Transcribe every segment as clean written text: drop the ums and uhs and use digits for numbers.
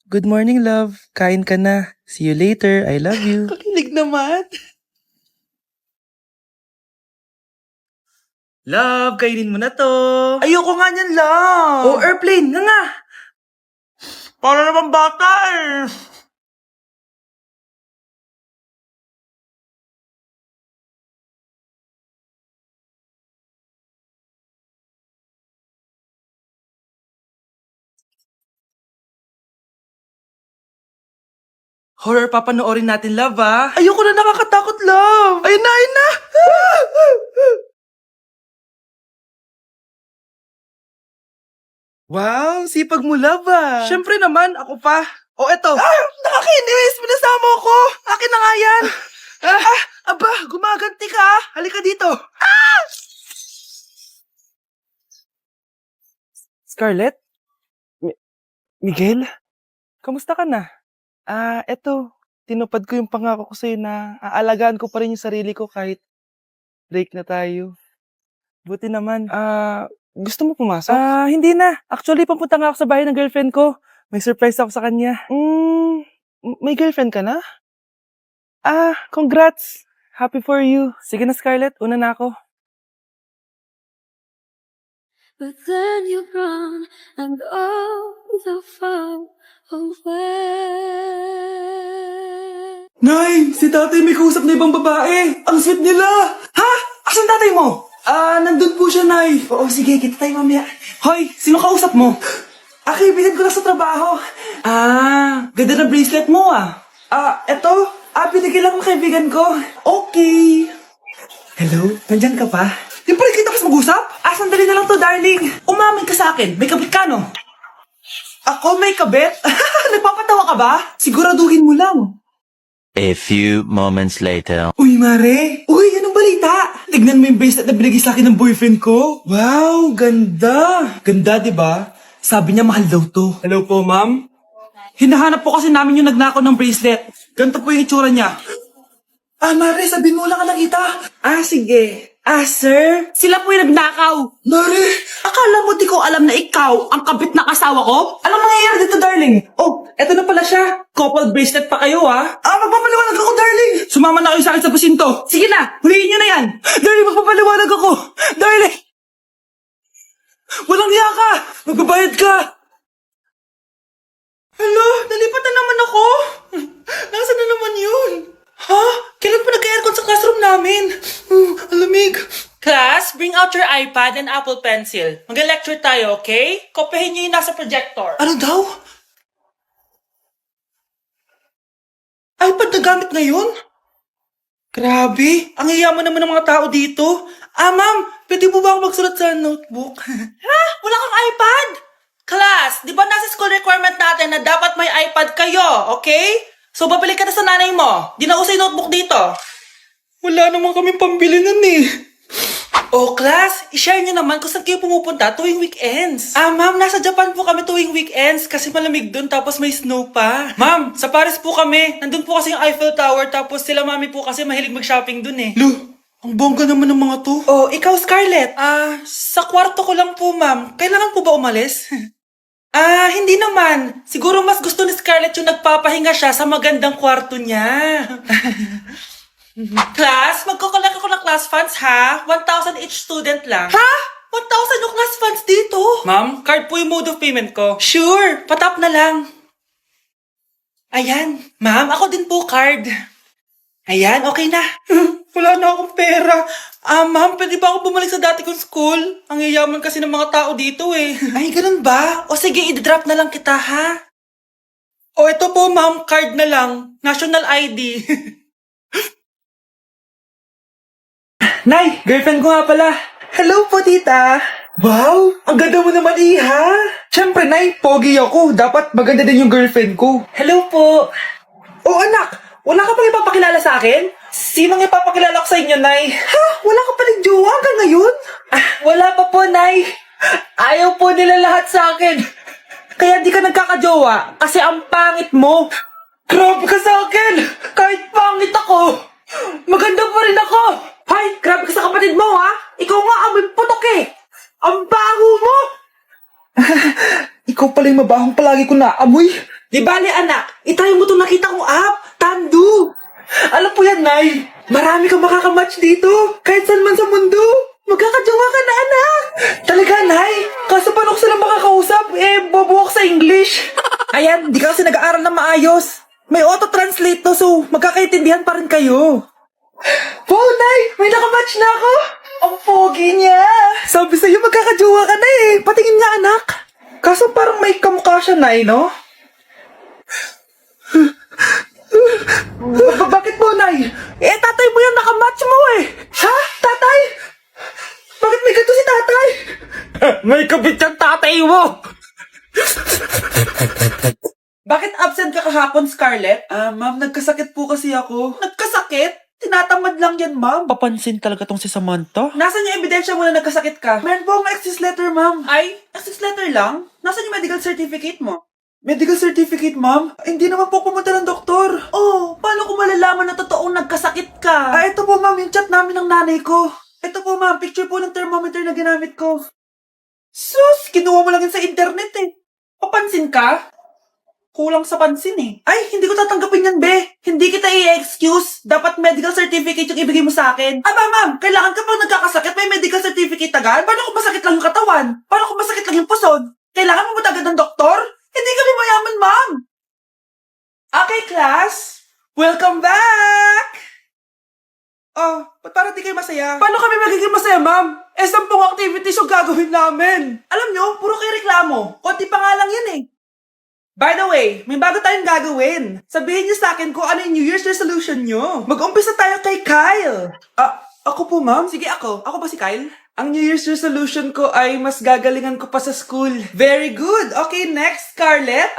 Good morning, love. Kain ka na. See you later. I love you. Kakilig naman. Love, kainin mo na to. Ayoko nga niyan lang. Oh, airplane. Nga. Para naman bata eh. Horror papanoorin natin, love, ah. Ayoko na, nakakatakot, love. Ayun na, ayun na. Wow, sipag mo, love, ah. Siyempre naman, ako pa. Oh, eto. Nakakainis, pinasama ko. Akin na nga yan. Aba, gumaganti ka. Halika dito. Scarlett? Miguel? Kamusta ka na? Eto. Tinupad ko yung pangako ko sa'yo na aalagaan ko pa rin yung sarili ko kahit break na tayo. Buti naman. Gusto mo pumasok? Hindi na. Actually, papunta nga ako sa bahay ng girlfriend ko. May surprise ako sa kanya. May girlfriend ka na? Congrats! Happy for you. Sige na, Scarlett. Una na ako. But then you run and go so far away. Nay, si tatay may kausap na ibang babae. Ang sweet nila. Ha? Asan tatay mo? Nandun po siya, Nay. Oo, sige, kita tayo mamaya. Hoy, sino kausap mo? Kaibigan ko lang sa trabaho. Ganda na bracelet mo eto. Pinigil ako ng kaibigan ko. Okay. Hello, nandyan ka pa? Yung pala kita pas mag-usap? Sandali na lang to, darling. Umamin ka sa akin, may kabit ka, no? Ako may kabit? Nagpapatawa ka ba? Siguraduhin mo lang. A few moments later. Uy, Mare! Uy, anong balita? Tignan mo yung bracelet na binigay sa akin ng boyfriend ko. Wow, ganda! Ganda, di ba? Sabi niya mahal daw to. Hello po, ma'am? Hinahanap po kasi namin yung nagnakaw ng bracelet. Ganito po yung itsura niya. Mare, sabihin mo lang ka nakita. Sige. Sir? Sila po yung nagnakaw. Mare! Akala mo di ko alam na ikaw ang kabit na asawa ko? Anong nangyayari dito, darling? Oh, eto na pala siya. Couple bracelet pa kayo, magpapaliwanag ako, darling. Sumama na kayo sa akin sa pasinto. Sige na, huliin nyo na yan. Darling, magpapaliwanag ako. Darling! Walang hiya ka! Magbabayad ka! Hello, nalipat na naman ako. Nasaan na naman yun? Kailan pa nag-aircon sa classroom namin? Alamig. Class, bring out your iPad and Apple Pencil. Mag-lecture tayo, okay? Kopyahin niyo yung nasa projector. Ano daw? iPad na gamit ngayon? Grabe, ang yayaman naman ng mga tao dito. Ma'am, pwede po ba ako magsulat sa notebook? Wala kang iPad? Class, di ba nasa school requirement natin na dapat may iPad kayo, okay? So, babalik ka na sa nanay mo. Di na usay notebook dito. Wala naman kaming pambili nun eh. Oh, class, i-share niyo naman kung saan kayo pumupunta tuwing weekends. Ma'am, nasa Japan po kami tuwing weekends kasi malamig dun tapos may snow pa. Ma'am, sa Paris po kami. Nandun po kasi yung Eiffel Tower tapos sila mami po kasi mahilig mag-shopping dun eh. Lu, ang bongga naman ng mga to. Oh, ikaw, Scarlett. Sa kwarto ko lang po, ma'am. Kailangan po ba umalis? Hindi naman. Siguro mas gusto ni Scarlett yung nagpapahinga siya sa magandang kwarto niya. Class, magkukulak ako ng class funds ha? 1,000 each student lang. Ha? 1,000 yung class funds dito. Ma'am, card po yung mode of payment ko. Sure, patap na lang. Ayan, ma'am, ako din po card. Ayan, okay na. Wala na akong pera. Ma'am, pwede ba ako bumalik sa dati kong school? Ang yayaman kasi ng mga tao dito eh. Ay, ganun ba? O sige, i-drop na lang kita ha? O ito po ma'am, card na lang. National ID. Nay, girlfriend ko nga pala. Hello po, tita. Wow, ang ganda mo naman, iha. Siyempre, Nay, pogi ako. Dapat maganda din yung girlfriend ko. Hello po. Oh, anak, wala ka pang ipapakilala sa akin? Sinong ipapakilala ko sa inyo, Nay? Wala ka palang jowa hanggang ngayon? Wala pa po, Nay. Ayaw po nila lahat sa akin. Kaya di ka nagkakajowa kasi ang pangit mo. Grabe ka sa akin! Kahit pangit ako, maganda pa rin ako! Hay, grabe ka sa kapatid mo, ha? Ikaw nga amoy putok eh! Ang baho mo! Ikaw pala yung mabahong palagi ko naamoy. Di bali anak, itry mo itong nakita kong app, Tandu. Alam po yan, Nay. Marami kang makakamatch dito. Kahit saan man sa mundo. Magkakajowa ka na, anak. Talaga, Nay? Kaso paano ko sila makakausap? Bobo ako sa English. Ayan, di ka kasi nag-aaral na maayos. May auto-translate to, so magkakaintindihan pa rin kayo. Wow, Nay! May nakamatch na ako! Ang pogi niya! Sabi sa'yo, magkakajowa ka na eh. Patingin nga, anak. Kaso parang may kamukha siya, Nay, no? Bakit po, Nay? Tatay mo yung nakamatch mo eh. Ha? Tatay? Bakit may ganito si tatay? May kabit yung tatay mo. Bakit absent ka kahapon, Scarlett? Ma'am, nagkasakit po kasi ako. Nagkasakit? Tinatamad lang yan, ma'am. Papansin talaga tong si Samantha. Nasaan yung ebidensya mo na nagkasakit ka? Meron po akong excuse letter, ma'am. Ay, excuse letter lang? Nasaan yung medical certificate mo? Medical certificate, ma'am? Hindi naman po pumunta ng doktor. Oh, paano ko malalaman na totoong nagkasakit ka? Ito po, ma'am, yung chat namin ng nanay ko. Ito po, ma'am, picture po ng thermometer na ginamit ko. Sus, kinuha mo lang yun sa internet eh. Papansin ka? Kulang sa pansin eh. Ay, hindi ko tatanggapin yan, be. Hindi kita i-excuse. Dapat medical certificate yung ibigay mo sa akin. Aba, ma'am, kailangan kapag nagkakasakit, may medical certificate agad? Paano kung masakit lang yung katawan? Paano kung masakit lang yung puson? Kailangan mo ba agad ng doktor? Hindi kami mayaman, ma'am. Okay, class. Welcome back! Oh, ba't parang di kayo masaya? Paano kami magiging masaya, ma'am? 10 activities yung gagawin namin. Alam nyo, puro kayo reklamo. Konti pa nga lang yan eh. By the way, may bago tayong gagawin. Sabihin niyo sa akin kung ano yung New Year's resolution nyo. Mag-umpisa tayo kay Kyle. Ako po, ma'am? Sige, ako. Ako ba si Kyle? Ang New Year's resolution ko ay mas gagalingan ko pa sa school. Very good. Okay, next, Scarlett.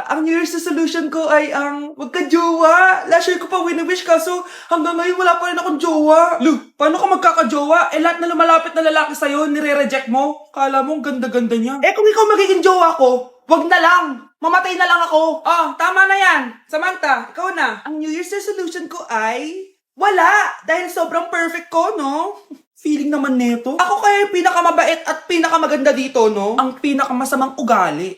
Ang New Year's resolution ko ay ang magka-jowa. Last year ko pa wini-wish kaso hanggang ngayon wala pa rin akong jowa. Lu, paano ka magkaka-jowa? Lahat na lumalapit na lalaki sa'yo, nire-reject mo. Kala mo ang ganda-ganda niya. Kung ikaw magiging jowa ko, wag na lang. Mamatay na lang ako. Tama na yan. Samantha, ikaw na. Ang New Year's resolution ko ay wala. Dahil sobrang perfect ko, no? Feeling naman neto. Ako kaya yung pinakamabait at pinakamaganda dito, no? Ang pinakamasamang ugali.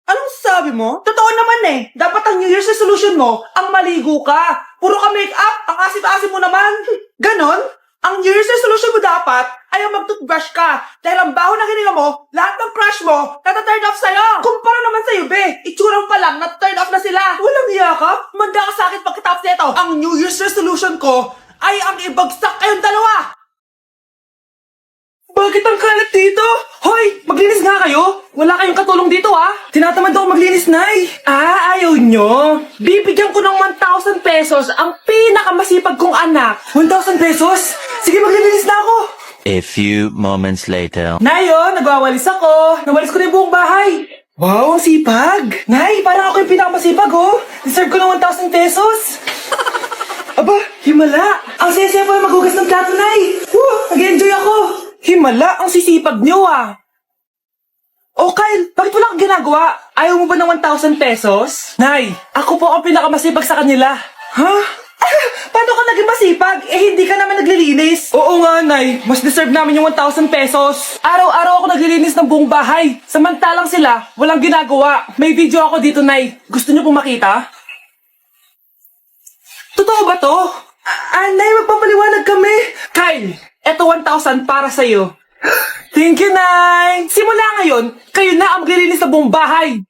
Anong sabi mo? Totoo naman eh. Dapat ang New Year's resolution mo, ang maligo ka. Puro ka make-up, ang asim-asim mo naman. Ganon? Ang New Year's resolution mo dapat ay ang mag-toothbrush ka. Dahil ang baho ng hininga mo, lahat ng crush mo, nata-turn off sa'yo. Kumpara naman sa'yo, be. Itsura mo pa lang, nata-turn off na sila. Walang iya ka? Manda ka sa akin pagkatapos nito. Ang New Year's resolution ko ay ang ibagsak kayong dalawa. Bakit ang kalat dito? Hoy, maglinis nga kayo. Wala kayong katulong dito, Tinatamad ako maglinis, Nay. Ayaw nyo. Bibigyan ko ng 1,000 pesos ang pinakamasipag kong anak. 1,000 pesos? Sige, maglinis na ako. A few moments later. Nay, nagwawalis ako. Nawalis ko na yung buong bahay. Wow, ang sipag. Nay, parang ako yung pinakamasipag, Deserve ko ng 1,000 pesos. Aba, himala. Ang saya-saya pa maghugas ng plato, Nay. Nag-enjoy ako. Himala, ang sisipag nyo, Oh, Kyle, bakit wala kang ginagawa? Ayaw mo ba ng 1,000 pesos? Nay, ako po ang pinakamasipag sa kanila. Ha? Paano ka naging masipag? Hindi ka naman naglilinis. Oo nga, Nay. Mas deserve namin yung 1,000 pesos. Araw-araw ako naglilinis ng buong bahay. Samantalang sila, walang ginagawa. May video ako dito, Nay. Gusto niyo pong makita? Totoo ba to? Nay, magpapaliwanag kami. Kyle, eto 1,000 para sa'yo. Thank you, Nay. Simula ngayon, kayo na ang maglilinis sa buong bahay.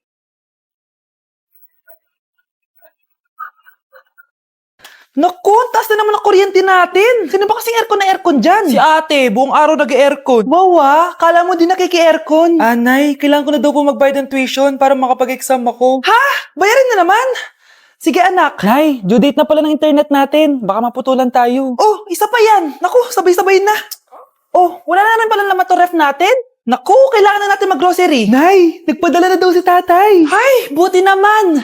Naku, taas na naman ang kuryente natin. Sino ba kasing aircon na aircon dyan? Si ate, buong araw nag-aircon. Wow, kala mo din nakiki-aircon. Nay, kailangan ko na daw po magbayad ng tuition para makapag-exam ako. Ha? Bayarin na naman? Sige anak. Nay, due date na pala ng internet natin. Baka maputulan tayo. Oh, isa pa yan. Naku, sabay-sabay na. Oh, wala na naman pala naman to ref natin? Naku, kailangan na natin mag-grocery. Nay, nagpadala na daw si tatay. Ay, buti naman.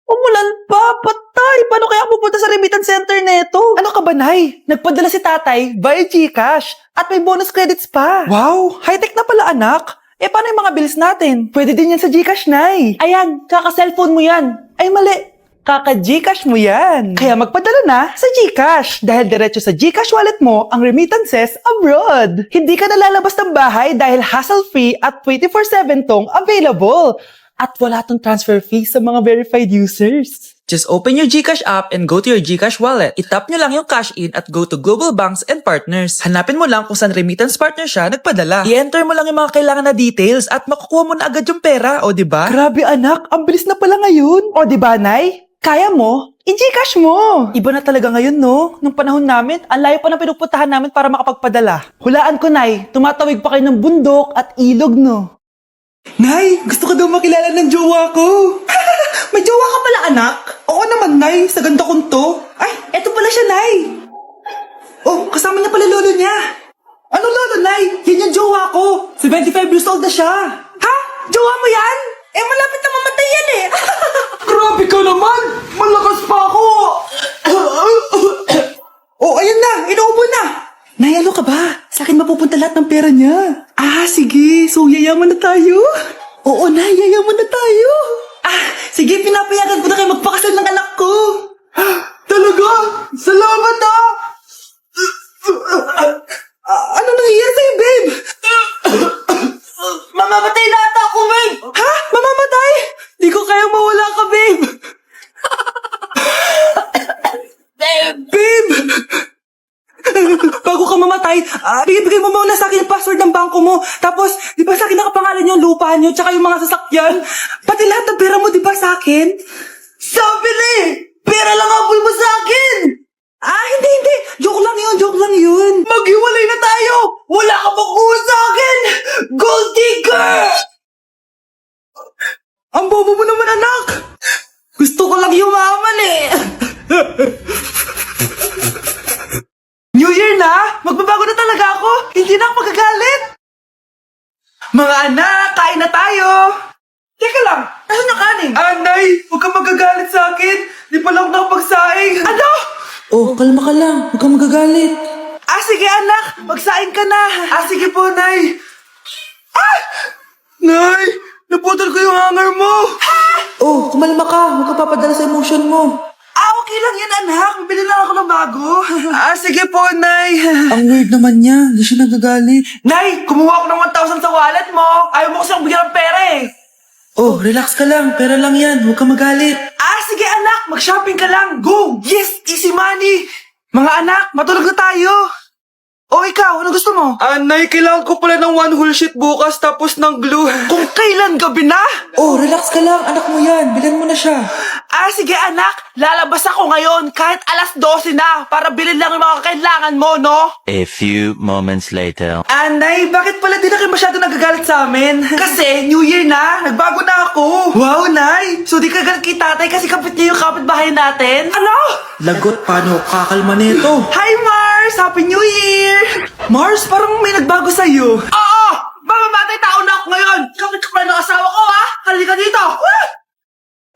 Umulan pa, patay. Paano kaya pupunta sa remittance center neto? Ano ka ba, Nay? Nagpadala si tatay via GCash at may bonus credits pa. Wow, high-tech na pala, anak. Paano yung mga bills natin? Pwede din yan sa GCash, Nay. Ayan, kaka-cellphone mo yan. Ay, mali. Kaka-GCash mo yan. Kaya magpadala na sa GCash dahil diretso sa GCash wallet mo ang remittances abroad. Hindi ka nalalabas ng bahay dahil hassle-free at 24/7 tong available. At wala tong transfer fee sa mga verified users. Just open your GCash app and go to your GCash wallet. Itap nyo lang yung cash in at go to global banks and partners. Hanapin mo lang kung saan remittance partner siya nagpadala. I-enter mo lang yung mga kailangan na details at makukuha mo na agad yung pera, o diba? Grabe anak, ang bilis na pala ngayon. O diba, Nay? Kaya mo? I-GCash mo! Iba na talaga ngayon, no? Nung panahon namin, ang layo pa ng pinupuntahan namin para makapagpadala. Hulaan ko, Nay, tumatawid pa kayo ng bundok at ilog, no? Nay, gusto ko daw makilala ng jowa ko. May jowa ka pala, anak? Oo naman, Nay. Sa ganda kong to. Ay, eto pala siya, Nay. Oh, kasama niya pala lolo niya. Ano lolo, Nay? Yan yung jowa ko. 75 years old na siya. Ha? Jowa mo yan? Eh, malapit na mamatay yan eh. Grabe ka naman. Malakas pa ako. Oh, ayan na. Inuubo na. Nay, ano ka ba? Sa akin mapupunta lahat ng pera niya. Ah, sige. So, yayaman na tayo? Oo, Nay. Yayaman na tayo. Ah, sige. Pinapayagan ko na kayo magpakasal ng anak ko. Talaga? Salamat ah! Ano nangyayari sa'yo, babe? Mamamatay na ata ako, babe! Ha? Mamamatay? Di ko kaya mawala ka, babe! Babe! Bago ka mamatay, bigay mo muna sa akin yung password ng bangko mo. Tapos, di ba sa akin nakapangalan yung lupa niyo, tsaka yung mga sasakyan? Pati lahat ng pera mo, di ba sa akin? Sabi na eh! Pera lang apoy mo sa akin! Ah, hindi. Joke lang yun. Maghiwalay na tayo! Wala ka makuha sa akin! Gold digger! Ang bobo mo naman, anak! Gusto ko lang yumaman eh! New Year na! Magbabago na talaga ako! Hindi na ako magagalit! Mga anak, kain na tayo! Teka lang, nasan yung kanin? Anay, huwag kang magagalit sa akin! Di pa lang nakapagsaing! Ano? Oh, kalma ka lang. Huwag kang magagalit. Ah, sige anak. Magsaing ka na. Ah, sige po, Nay. Ah! Nay, naputol ko yung hanger mo. Ha? Oh, kumalma ka. Huwag ka papadala sa emotion mo. Ah, okay lang yan, anak. Bibili lang ako ng bago. Ah, sige po, Nay. Ang weird naman niya. Hindi siya nagagalit. Nay, kumuha ako ng 1,000 sa wallet mo. Ayaw mo kasang bigyan ng pera eh. Oh, relax ka lang. Pera lang yan. Huwag kang magalit. Ah, sige anak. Mag-shopping ka lang. Go! Yes! Easy money! Mga anak, matulog na tayo. O ikaw, ano gusto mo? Anay, kailangan ko pala ng one whole sheet bukas tapos ng glue. Kung kailan gabi na? Oh, relax ka lang. Anak mo yan. Bilhin mo na siya. Ah, sige anak. Lalabas ako ngayon kahit alas 12 na para bilhin lang yung mga kailangan mo, no? A few moments later. Anay, bakit pala di na kayo masyado nagagalit sa amin? Kasi, New Year na, nagbago na ako. Wow, Nay! So di ka galit kay tatay kasi kapit niya yung kapitbahay natin? Ano? Lagot, paano kakalma nito? Hi, Mars! Happy New Year! Mars, parang may nagbago sa'yo.